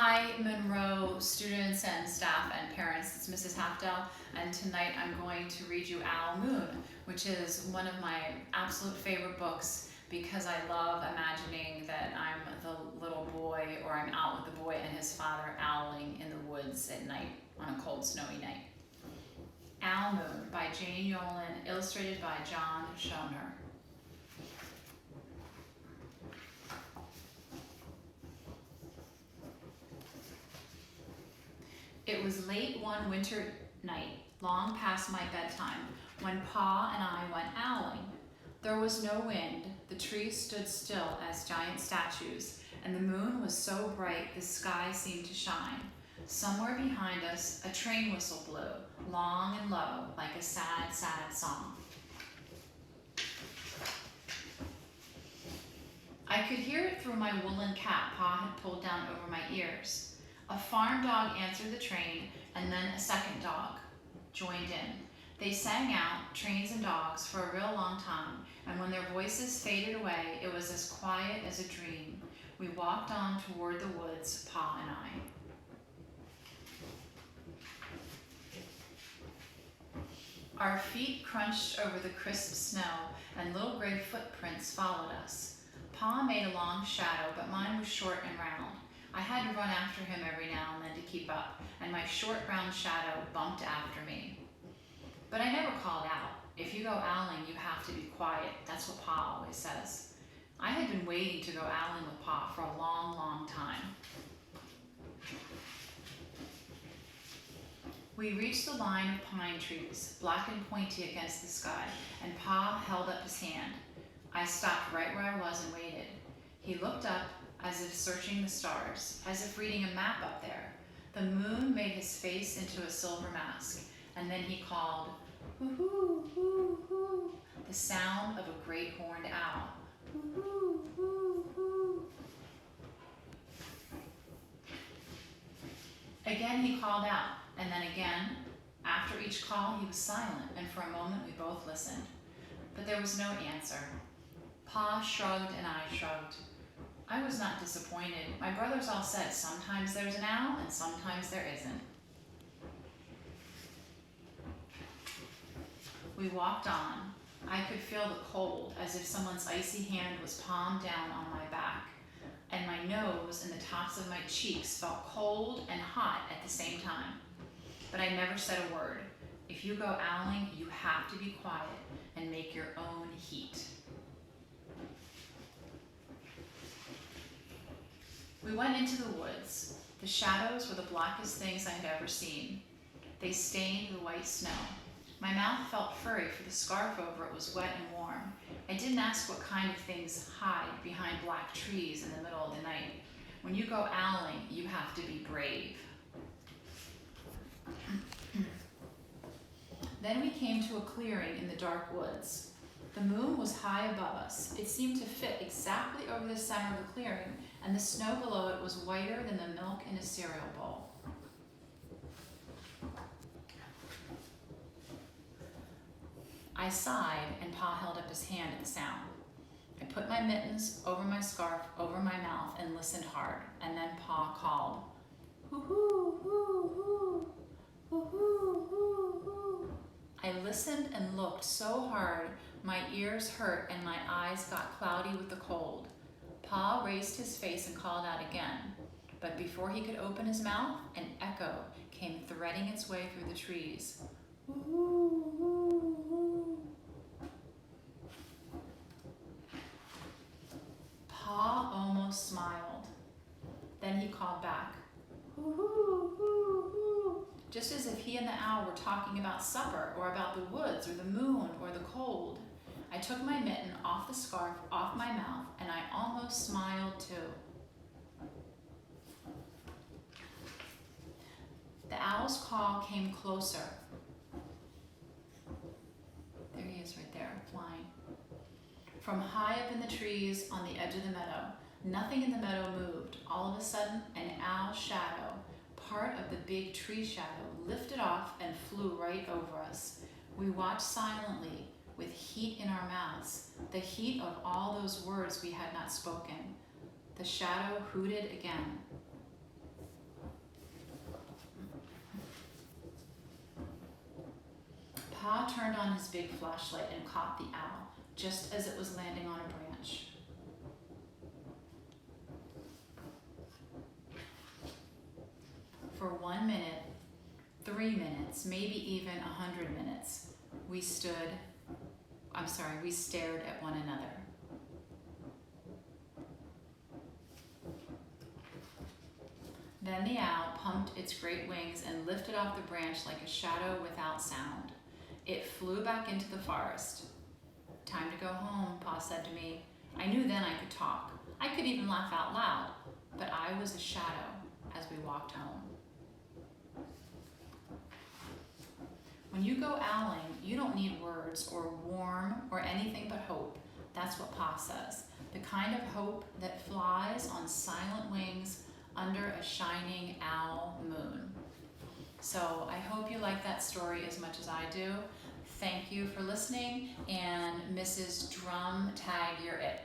Hi, Monroe students and staff and parents. It's Mrs. Hafdell, and tonight I'm going to read you Aloud, which is one of my absolute favorite books because I love imagining that I'm the little boy or I'm out with the boy and his father owling in the woods at night on a cold, snowy night. Aloud by Jane Yolen, illustrated by John Schoner. It was late one winter night, long past my bedtime, when Pa and I went owling. There was no wind, the trees stood still as giant statues, and the moon was so bright the sky seemed to shine. Somewhere behind us, a train whistle blew, long and low, like a sad, sad song. I could hear it through my woolen cap Pa had pulled down over my ears. A farm dog answered the train, and then a second dog joined in. They sang out, trains and dogs, for a real long time, and when their voices faded away, it was as quiet as a dream. We walked on toward the woods, Pa and I. Our feet crunched over the crisp snow, and little gray footprints followed us. Pa made a long shadow, but mine was short and round. I had to run after him every now and then to keep up, and my short round shadow bumped after me. But I never called out. If you go owling, you have to be quiet. That's what Pa always says. I had been waiting to go owling with Pa for a long, long time. We reached the line of pine trees, black and pointy against the sky, and Pa held up his hand. I stopped right where I was and waited. He looked up, as if searching the stars, as if reading a map up there. The moon made his face into a silver mask, and then he called, hoo-hoo, hoo-hoo, the sound of a great horned owl. Hoo-hoo, hoo-hoo. Again he called out, and then again. After each call he was silent, and for a moment we both listened. But there was no answer. Pa shrugged and I shrugged. I was not disappointed. My brothers all said sometimes there's an owl and sometimes there isn't. We walked on. I could feel the cold, as if someone's icy hand was palmed down on my back, and my nose and the tops of my cheeks felt cold and hot at the same time. But I never said a word. If you go owling, you have to be quiet and make your own heat. We went into the woods. The shadows were the blackest things I had ever seen. They stained the white snow. My mouth felt furry, for the scarf over it was wet and warm. I didn't ask what kind of things hide behind black trees in the middle of the night. When you go owling, you have to be brave. Then we came to a clearing in the dark woods. The moon was high above us. It seemed to fit exactly over the center of the clearing, and the snow below it was whiter than the milk in a cereal bowl. I sighed, and Pa held up his hand at the sound. I put my mittens over my scarf, over my mouth, and listened hard, and then Pa called, hoo-hoo, hoo-hoo, hoo-hoo, hoo-hoo. I listened and looked so hard, my ears hurt and my eyes got cloudy with the cold. Pa raised his face and called out again, but before he could open his mouth, an echo came threading its way through the trees. Ooh, ooh, ooh. Pa almost smiled. Then he called back, ooh, ooh, ooh, ooh, just as if he and the owl were talking about supper or about the woods or the moon or the cold. I took my mitten off the scarf, off my mouth, and I almost smiled too. The owl's call came closer. There he is right there, flying. From high up in the trees on the edge of the meadow, nothing in the meadow moved. All of a sudden, an owl's shadow, part of the big tree shadow, lifted off and flew right over us. We watched silently, with heat in our mouths, the heat of all those words we had not spoken. The shadow hooted again. Pa turned on his big flashlight and caught the owl, just as it was landing on a branch. For 1 minute, 3 minutes, maybe even 100 minutes, we stared at one another. Then the owl pumped its great wings and lifted off the branch like a shadow without sound. It flew back into the forest. Time to go home, Pa said to me. I knew then I could talk. I could even laugh out loud, but I was a shadow as we walked home. When you go owling, you don't need words or warm or anything but hope. That's what Pa says. The kind of hope that flies on silent wings under a shining owl moon. So I hope you like that story as much as I do. Thank you for listening, and Mrs. Drum Tag, you're it.